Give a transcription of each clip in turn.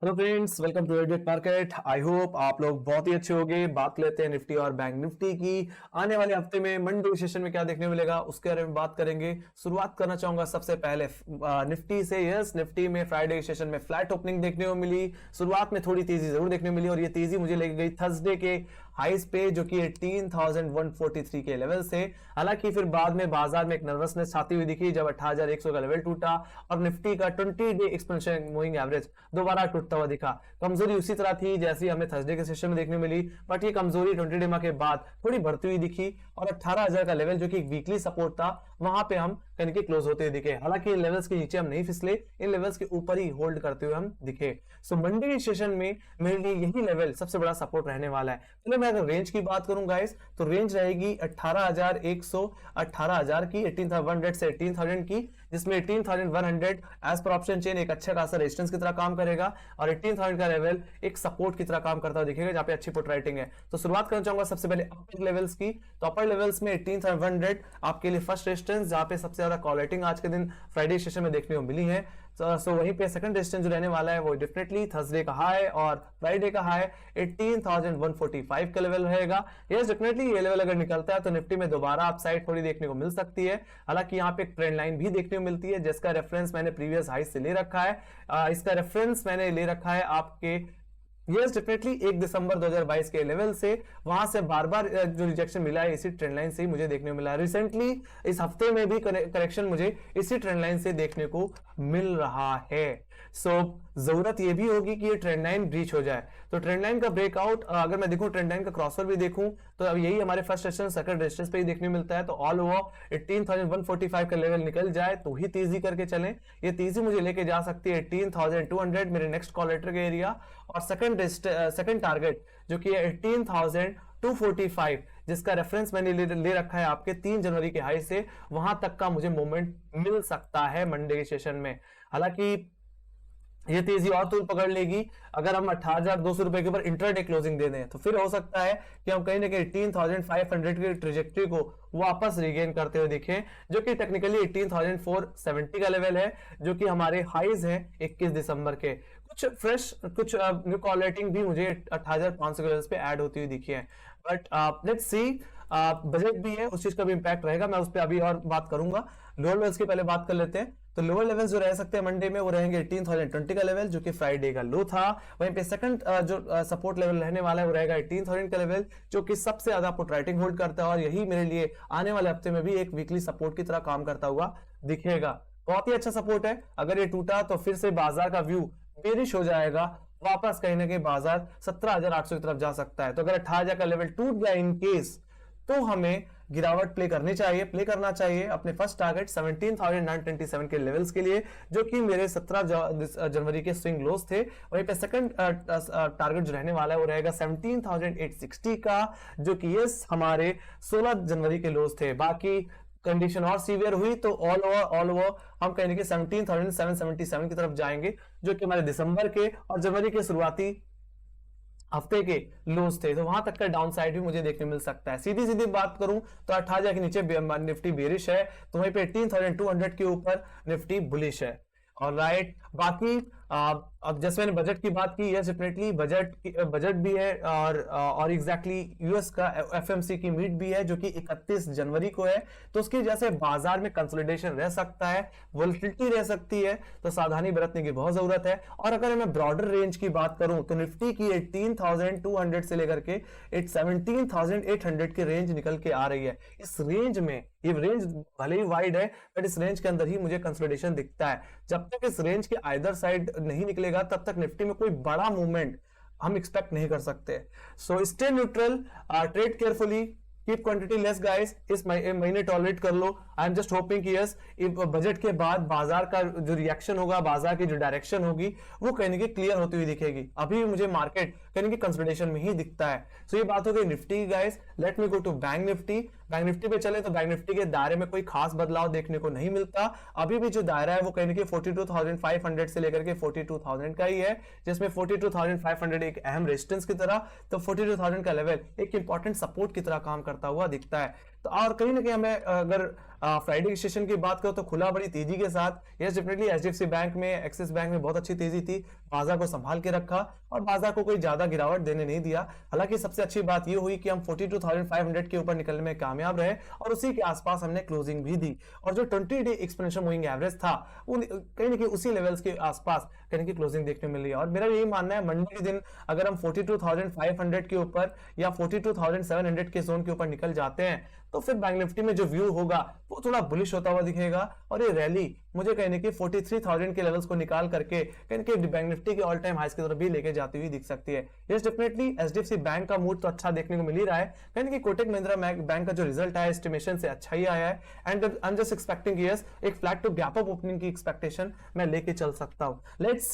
Hello friends, welcome to edit market. I hope आप लोग बहुत ही अच्छे होंगे। बात लेते हैं निफ्टी और बैंक निफ्टी की। आने वाले हफ्ते में मंडे सेशन में क्या देखने को मिलेगा उसके बारे में बात करेंगे। शुरुआत करना चाहूंगा सबसे पहले निफ्टी से। यस, निफ्टी में फ्राइडे सेशन में फ्लैट ओपनिंग देखने को मिली। शुरुआत में थोड़ी तेजी जरूर देखने को मिली और ये तेजी मुझे लेके गई थर्सडे के हाईज पे, जो कि 18,143 के लेवल से। हालांकि फिर बाद में बाजार में एक नर्वसनेस छाती हुई दिखी जब 18,100 का लेवल टूटा और निफ्टी का 20 डे एक्सपेंशन मूविंग एवरेज दोबारा टूटता हुआ दिखा। कमजोरी उसी तरह थी जैसी हमें थर्सडे के सेशन में देखने मिली, बट ये कमजोरी 20 डे के बाद थोड़ी बढ़ती हुई दिखी और 18,000 का लेवल, जो कि एक वीकली सपोर्ट था, वहां पे हम कहीं के क्लोज होते हुए दिखे। हालांकि इन लेवल्स के नीचे हम नहीं फिसले, इन लेवल्स के ऊपर ही होल्ड करते हुए हम दिखे। सो मंडे के सेशन में मेरे लिए यही लेवल सबसे बड़ा सपोर्ट रहने वाला है। चलो मैं अगर रेंज की बात करूं गाइस, तो रेंज रहेगी 18,100 18,000 की, 18,100 से 18,000 की, जिसमें 18,100 एज पर ऑप्शन चेन एक अच्छा खासा रेजिस्टेंस की तरह काम करेगा और 18,000 का लेवल एक सपोर्ट की तरह काम करता हुआ दिखेगा, जहां पे अच्छी पुट राइटिंग है। तो शुरुआत करना चाहूंगा सबसे पहले अपर लेवल्स की। तो अपर लेवल्स में 18,100 आपके लिए फर्स्ट रेजिस्टेंस, जहां पे सबसे ज्यादा कॉल राइटिंग आज के दिन फ्राइडे सेशन में देखने को मिली है। सो वहीं पे सेकंड रेजिस्टेंस जो रहने वाला है वो डेफिनेटली थर्सडे का हाई और फ्राइडे का हाई 18,145 का लेवल रहेगा। यस, डेफिनेटली ये लेवल अगर निकलता है तो निफ्टी में दोबारा अपसाइड थोड़ी देखने को मिल सकती है। हालांकि यहाँ पे एक ट्रेंड लाइन भी देखने को मिलती है जिसका रेफरेंस मैंने प्रीवियस हाई से ले रखा है। इसका रेफरेंस मैंने ले रखा है आपके यस डेफिनेटली 1 दिसंबर 2022 के लेवल से। वहां से बार बार जो रिजेक्शन मिला है इसी ट्रेंड लाइन से ही मुझे देखने को मिला है। रिसेंटली इस हफ्ते में भी करेक्शन मुझे इसी ट्रेंड लाइन से देखने को मिल रहा है। सो जरूरत यह भी होगी कि ये ट्रेंड लाइन ब्रीच हो जाए। तो ट्रेंड लाइन का ब्रेकआउट, अगर मैं देखूं ट्रेंड लाइन का क्रॉसओवर भी देखूं, तो अब यही हमारे फर्स्ट रेजिस्टेंस सेकंड रेजिस्टेंस पे ही देखने मिलता है। तो ऑल ओवर 18,145 का लेवल निकल जाए तो ही तेजी करके चलें। ये तेजी मुझे लेके जा सकती है 18,200 मेरे नेक्स्ट कॉल लेटर के एरिया, और सेकंड टारगेट जो कि 18,245, जिसका रेफरेंस मैंने ले रखा है आपके 3 जनवरी के हाई से, वहां तक का मुझे मूवमेंट मिल सकता है मंडे के सेशन में। हालांकि ये तेजी और तूल पकड़ लेगी अगर हम 18,200 रुपए के ऊपर इंट्राडे क्लोजिंग दे दें, तो फिर हो सकता है कि हम कहीं ना कहीं 18,500 की ट्रेजेक्टरी को वापस रिगेन करते हुए दिखें, जो कि टेक्निकली 18,470 का लेवल है, जो कि हमारे हाईज हैं 21 दिसंबर के। कुछ न्यू कॉल रेटिंग भी मुझे 18,500 के लेवल्स पे ऐड होती हुई दिखी है, बट लेट्स सी। बजट भी है, उस चीज का भी इंपैक्ट रहेगा, मैं उस पर अभी और बात करूंगा। लोअर लेवल्स की पहले बात कर लेते हैं। तो लोअर लेवल जो रह सकते हैं मंडे में वो रहेंगे 18,020 का लेवल, जो कि फ्राइडे का लो था। वहीं पे सेकंड जो सपोर्ट लेवल रहने वाला है वो रहेगा 18,000 का लेवल, जो कि सबसे ज्यादा पुट राइटिंग होल्ड करता है और यही मेरे लिए आने वाले हफ्ते में भी एक वीकली सपोर्ट की तरह काम करता हुआ दिखेगा। बहुत ही अच्छा सपोर्ट है। अगर ये टूटा तो फिर से बाजार का व्यू बेरिश हो जाएगा, वापस कहीं ना कहीं बाजार 17,800 की तरफ जा सकता है। तो अगर 18,000 का लेवल टूट गया इन केस, तो हमें गिरावट प्ले करना चाहिए अपने फर्स्ट टारगेट 17,927 के लेवल्स के लिए, जो कि मेरे 17 जनवरी के स्विंग लोस थे। वहीं पे सेकंड टारगेट जो रहने वाला है वो रहेगा 17,860 का, जो कि ये हमारे 16 जनवरी के लोस थे। बाकी कंडीशन और सीवियर हुई तो ऑल ओवर हम कहेंगे कि 17,777 की तरफ जाएंगे, जो कि हमारे दिसंबर के और जनवरी के शुरुआती हफ्ते के लोज थे। तो वहां तक का डाउन साइड भी मुझे देखने मिल सकता है। सीधी सीधी बात करूं तो 18,000 के नीचे निफ्टी बेरिश है, तो वहीं पे 18,200 के ऊपर निफ्टी बुलिश है। और राइट, बाकी अब जैसे मैंने बजट की बात की, यस डेफिनेटली बजट भी है और एग्जैक्टली यूएस का एफएमसी की मीट भी है, जो कि 31 जनवरी को है। तो उसकी वजह से बाजार में कंसोलिडेशन रह सकता है, वोलेटिलिटी रह सकती है, तो सावधानी बरतने की बहुत जरूरत है। और अगर मैं ब्रॉडर रेंज की बात करूं तो निफ्टी की 18,200 से लेकर के 17,800 की रेंज निकल के आ रही है। इस रेंज में, ये रेंज भले ही वाइड है, बट इस रेंज के अंदर ही मुझे कंसोलिडेशन दिखता है। जब तक इस रेंज के आइदर साइड नहीं निकलेगा तब तक निफ्टी में कोई बड़ा मूवमेंट हम एक्सपेक्ट नहीं कर सकते। So stay neutral, trade carefully, keep quantity less guys. इस महीने टॉलरेट कर लो। आई एम जस्ट होपिंग कि यस, बजट के बाद बाजार का जो रिएक्शन होगा, बाजार की जो डायरेक्शन होगी, वो कहीं ना क्लियर होती हुई दिखेगी। अभी मुझे मार्केट कहीं ना कंसोलिडेशन में ही दिखता है। सो ये बात हो गई निफ्टी की guys. Let me go to Bank Nifty. Bank Nifty पे चले तो बैंक निफ्टी के दायरे में कोई खास बदलाव देखने को नहीं मिलता। अभी भी जो दायरा है वो कहीं ना 42,500 से लेकर के 42,000 का ही है, जिसमें 42,500 एक अहम रेजिस्टेंस की तरह, तो 42,000 का लेवल एक इंपॉर्टेंट सपोर्ट की तरह काम करता हुआ दिखता है। तो और कहीं ना कहीं हमें अगर फ्राइडे की सेशन की बात करो तो खुला बड़ी तेजी के साथ। यस डेफिनेटली एचडीएफसी बैंक में, एक्सिस बैंक में बहुत अच्छी तेजी थी, बाजार को संभाल के रखा और बाजार को कोई ज्यादा गिरावट देने नहीं दिया। हालांकि सबसे अच्छी बात यह हुई कि हम 42,500 के ऊपर निकलने में कामयाब रहे और उसी के आसपास हमने क्लोजिंग भी दी और जो 20 डे एक्सपोनेंशियल मूविंग एवरेज था कहीं ना कहीं उसी लेवल्स के आसपास कहीं की क्लोजिंग देखने मिल रही है। और मेरा यही मानना है मंडे के दिन अगर हम 42,500 के ऊपर या 42,700 के जोन के ऊपर निकल जाते हैं तो फिर बैंक निफ्टी में जो व्यू होगा वो थोड़ा बुलिश होता हुआ दिखेगा और ये रैली मुझे कहने की 43,000 के लेवल्स को निकाल करके कहीं कि बैंक निफ्टी के ऑल टाइम हाइस की तरफ भी लेके जाती हुई दिख सकती है। यस डेफिनेटली एचडीएफसी बैंक का मूड तो अच्छा देखने को मिल ही रहा है, कहीं कि कोटक महिंद्रा बैंक का जो रिजल्ट आया एस्टिमेशन से अच्छा ही आया है and I am just expecting yes एक flat to gap up opening की एक्सपेक्टेशन मैं लेके चल सकता हूं। लेट्स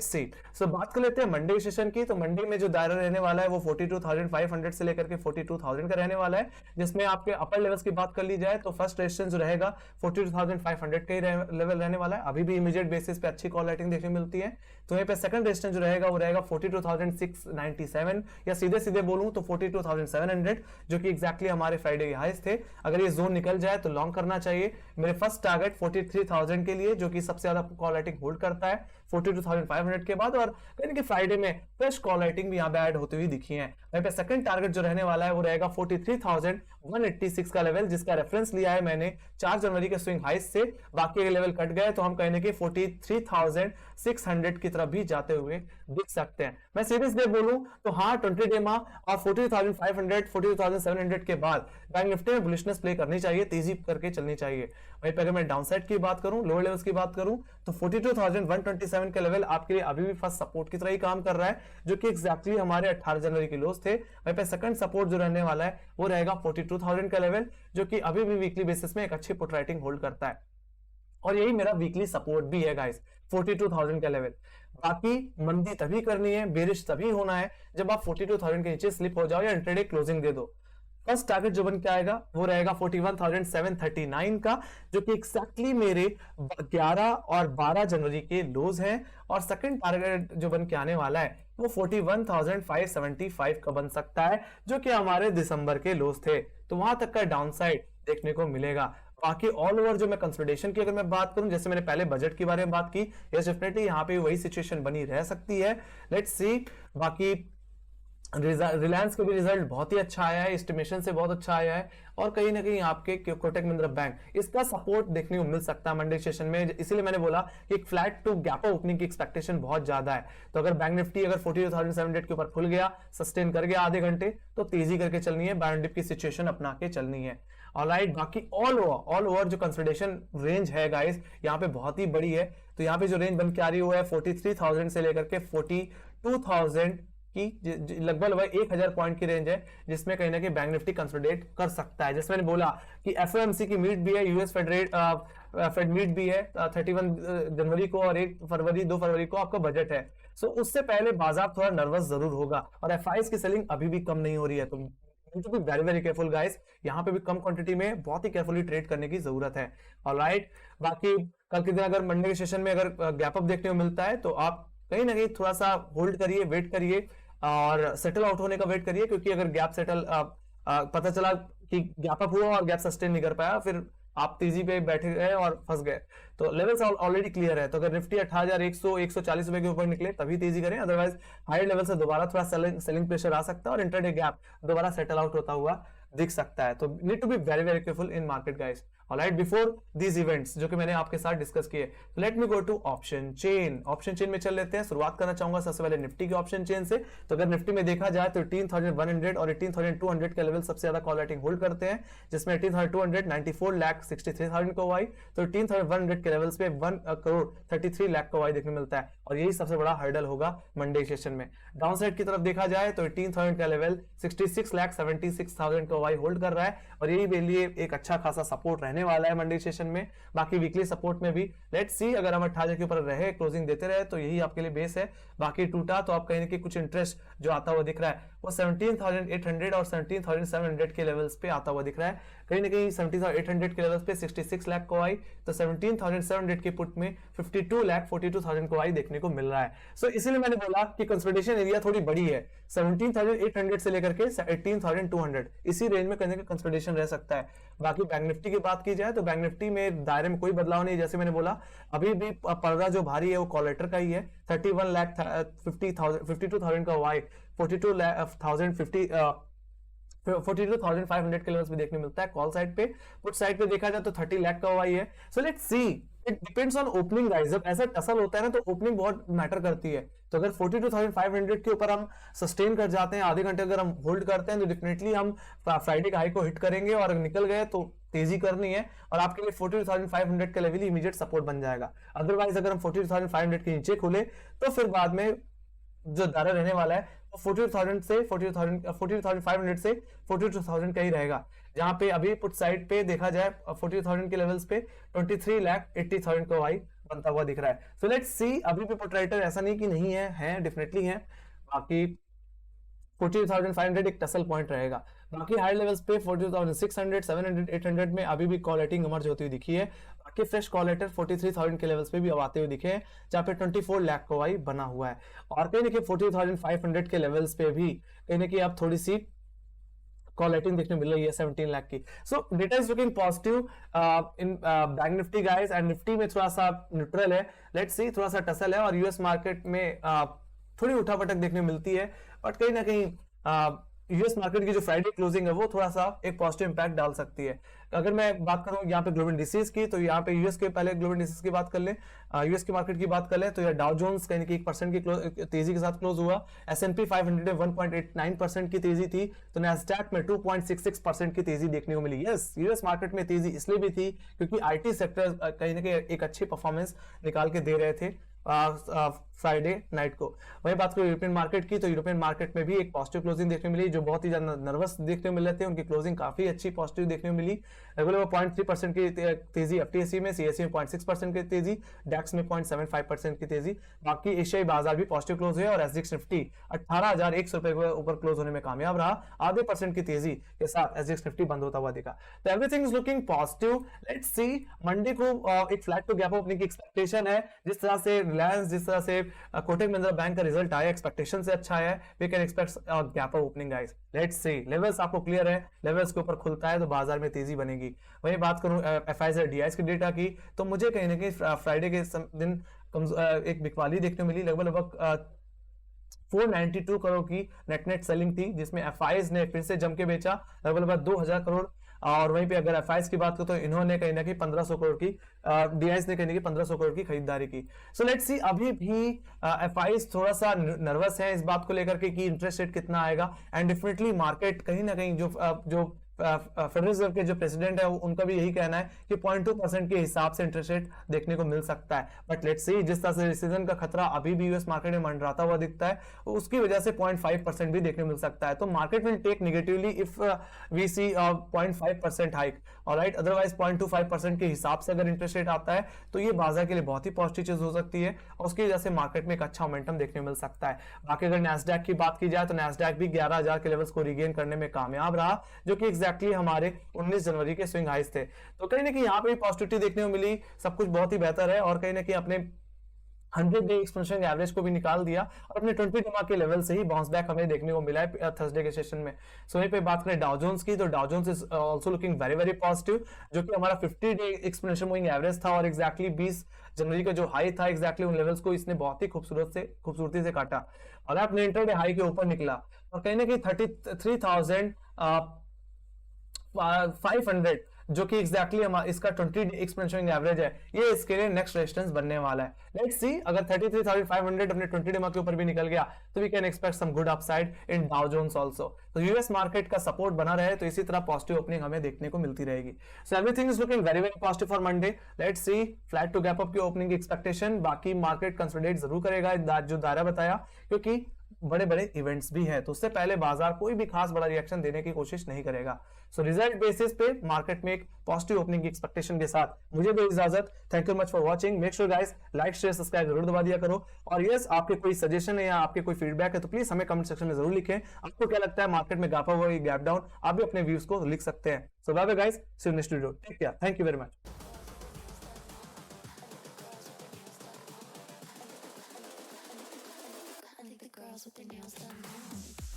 सी सो बात कर लेते हैं मंडे सेशन की। तो मंडे में जो दायरा रहने वाला है वो 42,500 से लेकर के 42,000 का रहने वाला है, जिसमें आपके अपर लेवल्स की बात कर ली जाए तो फर्स्ट रेजिस्टेंस जो रहेगा 42,500 के लेवल रहने वाला है। अभी भी इमीडिएट बेसिस पे अच्छी कॉल राइटिंग देखने मिलती है। तो यहाँ पे सेकंड रेजिस्टेंस जो रहेगा वो रहेगा 42,697 या सीधे सीधे बोलूं तो 42,700 जो कि एग्जैक्टली हमारे फ्राइडे के हाईस थे। अगर ये जोन निकल जाए तो लॉन्ग करना चाहिए। मेरे फर्स्ट टारगेट 43,000 के लिए जो कि सबसे ज्यादा कॉल राइटिंग होल्ड करता है 42,500 के बाद, और कहीं कि फ्राइडे में फ्रेश कॉल राइटिंग भी यहाँ पे ऐड होती हुई दिखी है। वहीं पे सेकंड टारगेट जो रहने वाला है वो रहेगा 43,186 का लेवल, जिसका रेफरेंस लिया है मैंने 4 जनवरी के स्विंग हाइस से। बाकी के लेवल कट गए तो हम कहने के 43,600 की तरफ भी जाते हुए दिख सकते हैं। मैं सीरीज डे बोलूं तो हाँ 20 डे मा और 42,500 42,700 के बाद बैंक निफ्टी में बुलिशनेस प्ले करनी चाहिए, तेजी करके चलनी चाहिए। वहीं पे अगर मैं डाउनसाइड की बात करूं, लोअर लेवल्स की बात करूं तो 42,127 के लेवल आपके लिए अभी भी फर्स्ट सपोर्ट की तरह ही काम कर रहा है, जो कि एग्जैक्टली हमारे 18 जनवरी के लोस थे। वहीं पे सेकंड सपोर्ट जो रहने वाला है वो रहेगा 42,000 का लेवल, जो कि अभी भी वीकली बेसिस में एक अच्छी पुट राइटिंग होल्ड करता है और यही मेरा वीकली सपोर्ट भी है गाइस 42,000 का लेवल। बाकी मंदी तभी करनी है, बेरिश तभी होना है जब आप 42,000 के नीचे स्लिप हो जाओ या इंट्राडे क्लोजिंग दे दो। फर्स्ट टारगेट जो बन के आएगा वो रहेगा 41,739 का, जो कि एक्जैक्टली मेरे 11 और 12 जनवरी के लोज हैं। और सेकंड टारगेट जो बन के आने वाला है वो 41,575 का बन सकता है, जो कि हमारे दिसंबर के लोज थे। तो वहां तक का डाउनसाइड देखने को मिलेगा। बाकी ऑल ओवर जो मैं कंसोलिडेशन की अगर मैं बात करूं, जैसे मैंने पहले बजट के बारे में बात की, यस डेफिनेटली यहाँ पे वही सिचुएशन बनी रह सकती है। Let's see. बाकी रिलायंस का भी रिजल्ट बहुत ही अच्छा आया है, एस्टिमेशन से बहुत अच्छा आया है और कहीं ना कहीं आपके कोटक महिंद्रा बैंक इसका सपोर्ट देखने को मिल सकता है मंडे सेशन में। इसीलिए मैंने बोला कि एक फ्लैट टू गैप ओपनिंग की एक्सपेक्टेशन बहुत ज्यादा है। तो अगर बैंक निफ्टी अगर 42,700 के ऊपर खुल गया, सस्टेन कर गया आधे घंटे, तो तेजी करके चलनी है, बैंक निफ्टी की सिचुएशन अपना के चलनी है। ऑलराइट, बाकी ऑल ओवर जो कंसोलिडेशन रेंज है गाइस यहाँ पे बहुत ही बड़ी है। तो यहाँ पे जो रेंज बन के आ रही है 43,000 से लेकर के 42,000 की लगभग 1,000 पॉइंट की रेंज है, जिसमें कहीं ना कहीं बैंक निफ्टी कंसोलिडेट कर सकता है। जैसे मैंने बोला कि एफओएमसी की मीट भी है, यूएस फेड मीट भी है 31 जनवरी को और 2 फरवरी को आपका बजट है। सो उससे पहले बाजार थोड़ा नर्वस जरूर होगा और एफआईएस की सेलिंग अभी भी कम नहीं हो रही है। तो to be very very careful guys, यहाँ पे भी कम क्वांटिटी में बहुत ही केयरफुली ट्रेड करने की जरूरत है। ऑलराइट, बाकी कल के दिन अगर मंडे के सेशन में अगर गैप अप देखने को मिलता है तो आप कहीं ना कहीं थोड़ा सा होल्ड करिए, वेट करिए और सेटल आउट होने का वेट करिए, क्योंकि अगर गैप सेटल पता चला कि गैप अप हुआ और गैप सस्टेन नहीं कर पाया, फिर आप तेजी पे बैठे गए और फंस गए। तो लेवल्स ऑलरेडी क्लियर है। तो अगर निफ्टी 18,100 140 रुपए के ऊपर निकले तभी तेजी करें, अदरवाइज हायर लेवल से दोबारा थोड़ा सेलिंग प्रेशर आ सकता है और इंट्राडे गैप दोबारा सेटल आउट होता हुआ दिख सकता है। तो need to be very very careful in market guys. Alright, before these events जो कि मैंने आपके साथ डिस्कस किए, let me go to option chain. Option chain में चल लेते हैं। शुरुआत करना चाहूंगा सबसे पहले निफ्टी के ऑप्शन चेन से। तो अगर निफ्टी में देखा जाए तो 18,100 और 18,200 के लेवल सबसे ज्यादा कॉल राइटिंग होल्ड करते हैं, जिसमें 18,200 94,63,000 को हुआ, तो 18,100 के लेवल्स पे 1,33 लाख को हुआ देखने मिलता है और यही सबसे बड़ा हर्डल होगा मंडे सेशन में। डाउन साइड की तरफ देखा जाए तो 18,000 का लेवल 66,76,000 को हुआ होल्ड कर रहा है और यही के लिए एक अच्छा खासा सपोर्ट रहने वाला है मंडे सेशन में। बाकी वीकली सपोर्ट में भी लेट्स सी, अगर हम 18,000 के ऊपर रहे, क्लोजिंग देते रहे तो यही आपके लिए बेस है। बाकी टूटा तो आप कहीं ना कहीं कुछ इंटरेस्ट जो आता हुआ दिख रहा है वो 17,800 और 17,700 के लेवल्स पे आता हुआ दिख रहा है। कहीं ना कहीं 17,800 के लेवल्स पे 66 लाख को आई, तो 17,700 के पुट में 52,42,000 को आई देखने को मिल रहा है। सो इसीलिए मैंने बोला कि कंसोलिडेशन एरिया थोड़ी बड़ी है, 17,800 से लेकर के 18,200 इसी रेंज में करने का कंसोलिडेशन रह सकता है। बाकी बैंक निफ्टी की बात की जाए तो बैंक निफ्टी में दायरे में कोई बदलाव नहीं, जैसे मैंने बोला अभी भी पर्दा जो भारी है वो कॉलेटर का ही है। 31,50,52,000 का वाई 42,500 के लेवल्स पे देखने मिलता है कॉल साइड पे। पुट साइड पे देखा जाए तो 30 लाख का वाई है। So let's see, it depends on opening guys. जब ऐसा टसल होता है ना तो ओपनिंग बहुत मैटर करती है। तो अगर 42,500 के ऊपर हम सस्टेन कर जाते हैं, आधे घंटे अगर हम होल्ड करते हैं, तो डेफिनेटली हम फ्राइडे का हाई को हिट करेंगे और निकल गए तो तेजी करनी है और आपके लिए 42,500 का लेवल इमीडिएट सपोर्ट बन जाएगा। अदरवाइज अगर हम 42,500 के नीचे खुले तो फिर बाद में जो दायरा रहने वाला है वो 42,000 से 42,500 से 42,000 का ही रहेगा। जहां पे अभी पुट साइड पे देखा जाए 42,000 के लेवल्स पे 23,80,000 का वाई बनता हुआ दिख रहा है। सो लेट्स सी, अभी भी पुट राइटर ऐसा नहीं कि नहीं है डेफिनेटली है। बाकी 42,500 एक टसल पॉइंट रहेगा। बाकी हाई लेवल्स पे 42,600, 700, 800 में अभी भी कॉल रेटिंग इमर्ज होती हुई दिखी है। बाकी फ्रेश कॉल लेटर 43,000 के लेवल्स पे भी अब आते हुए दिखे हैं, जहां पे 24 लाख को वाई बना हुआ है। और कहीं ना कहीं 42,500 के लेवल्स पे भी कहीं ना कहीं अब थोड़ी सी कॉल रेटिंग देखने मिल रही है 17 लाख की। सो data is looking positive in bank Nifty guys, and Nifty में थोड़ा सा न्यूट्रल है। लेट्स सी, थोड़ा सा टसल है और यूएस मार्केट में थोड़ी उठापटक देखने मिलती है, बट कहीं ना कहीं यूएस मार्केट की जो फ्राइडे क्लोजिंग है वो थोड़ा सा एक पॉजिटिव इंपैक्ट डाल सकती है। अगर मैं बात करूं यहाँ पे ग्लोबल इंडिसेस की, तो यहाँ पे यूएस के पहले ग्लोबल इंडिसेस की बात कर ले, यूएस की मार्केट की बात कर ले, तो ये डाउ जोन्स कहीं कि 1% की तेजी के साथ क्लोज हुआ। S&P 500 में 1.89% की तेजी थी, तो नैस्डैक में 2.66% की तेजी देखने को मिली। यस, यूएस मार्केट में तेजी इसलिए भी थी क्योंकि आईटी सेक्टर कहीं ना कहीं एक अच्छी परफॉर्मेंस निकाल के दे रहे थे फ्राइडे नाइट को। वही बात करें यूरोपियन मार्केट की, तो यूरोपियन मार्केट में भी एक पॉजिटिव क्लोजिंग देखने मिली। जो बहुत ही ज्यादा नर्वस देखने मिल रहे थे उनकी क्लोजिंग काफी अच्छी पॉजिटिव देखने मिली। रेगुलर 0.3% की तेजी एफटीएससी में, सीएससी में 0.6% की तेजी, डैक्स में 0.75% की तेजी। बाकी एशियाई बाजार भी पॉजिटिव क्लोज हुए और एसजीएक्स निफ्टी 18,100 रुपए के ऊपर क्लोज होने में कामयाब रहा। आधे % की तेजी के साथ एसजीएक्स निफ्टी बंद होता हुआ दिखा। तो everything is looking positive. Let's see, Monday को एक फ्लैट टू गैप ओपनिंग की एक्सपेक्टेशन है। जिस तरह से रिलायंस, जिस तरह से कोटक महिंद्रा बैंक का रिजल्ट आया, एक्सपेक्टेशन से अच्छा है, we can expect gap opening guys. Let's see, levels आपको क्लियर है, लेवल्स के ऊपर खुलता है तो बाजार में तेजी बनेगी। वही बात करूं एफआईआई डीआईएस की डेटा की, तो मुझे कहीं ना कहीं फ्राइडे के दिन एक बिकवाली देखने मिली। लगभग 492 करोड़ की नेट सेलिंग थी, जिसमें एफआईआई ने फिर से जम के बेचा लगभग 2,000 करोड़। और वहीं पे अगर एफआईआई की बात करो तो इन्होंने कहीं ना कहीं 1,500 करोड़ की, डीआईएस ने कहीं ना कहीं 1,500 करोड़ की खरीदारी की। सो लेट्स सी, अभी भी एफआईआई थोड़ा सा नर्वस है इस बात को लेकर के कि इंटरेस्ट रेट कितना आएगा, एंड डेफिनेटली मार्केट कहीं ना कहीं जो फेडरल रिजर्व के जो प्रेसिडेंट है उनका भी यही कहना है कि 0.2% के हिसाब से इंटरेस्ट रेट देखने को मिल सकता है। बट लेट्स सी, जिस तरह से रिसेशन का खतरा अभी भी यूएस मार्केट में मंडराता हुआ दिखता है, उसकी वजह से 0.5% भी देखने को मिल सकता है। तो market will take negatively if we see 0.5% hike, alright. Otherwise 0.25% के हिसाब से अगर इंटरेस्ट रेट आता है तो ये बाजार के लिए बहुत ही पॉजिटिव चीज हो सकती है और उसकी वजह से मार्केट में एक अच्छा मोमेंटम देखने को मिल सकता है। बाकी अगर नैस्डैक की बात की जाए तो नैस्डैक भी 11,000 के लेवल्स को रिगेन करने में कामयाब रहा, जो कि एग्जैक्टली हमारे 19 जनवरी के स्विंग हाइस थे। तो कहीं ना कहीं यहाँ पे पॉजिटिविटी देखने को मिली, सब कुछ बहुत ही बेहतर है और कहीं ना कहीं अपने 100 डे एक्सपेंशन एवरेज को भी निकाल दिया और अपने 20 DMA के लेवल से ही बाउंस बैक हमें देखने को मिला है थर्सडे के सेशन में। सो यहीं पे बात करें डाउ जोन्स की, तो Dow Jones is also looking very very positive, जो कि हमारा 50 डे एक्सपेंशन मूविंग एवरेज था और एग्जैक्टली 20 जनवरी का जो हाई था एग्जैक्टली उन लेवल्स को इसने बहुत ही खूबसूरती से काटा और अपने इंटरडे हाई के ऊपर निकला और कहीं ना कहीं 33,500 जो कि एग्जैक्टली इसका 20 एक्सपेंशन एवरेज है, ये इसके लिए नेक्स्ट रेजिस्टेंस बनने वाला है। लेट्स सी, अगर 33,500 अपने 20 DMA के ऊपर भी निकल गया तो we can expect some good upside in Dow Jones also. तो यूएस मार्केट का सपोर्ट बना रहे तो इसी तरह पॉजिटिव ओपनिंग हमें देखने को मिलती रहेगी। So everything is looking very very positive for Monday. Let's see, flat to gap up की ओपनिंग की एक्सपेक्टेशन, बाकी मार्केट कंसोलिडेट जरूर करेगा जो दायरा बताया, क्योंकि बड़े बड़े इवेंट्स भी हैं, तो उससे पहले बाजार कोई भी खास बड़ा रिएक्शन देने की कोशिश नहीं करेगा। सो रिजल्ट बेसिस पे मार्केट में एक पॉजिटिव ओपनिंग की एक्सपेक्टेशन के साथ मुझे दो इजाजत। Thank you much for watching. Make sure guys like share subscribe जरूर दबा दिया करो। और यस, आपके कोई सजेशन है या आपके कोई फीडबैक है तो प्लीज हमें कमेंट सेक्शन में जरूर लिखें। आपको क्या लगता है मार्केट में गैप अप हुआ, गैप डाउन, आप भी अपने व्यूज को लिख सकते हैं। So bye bye guys, see you next video, take care, thank you very much. I think the girls with their nails done now.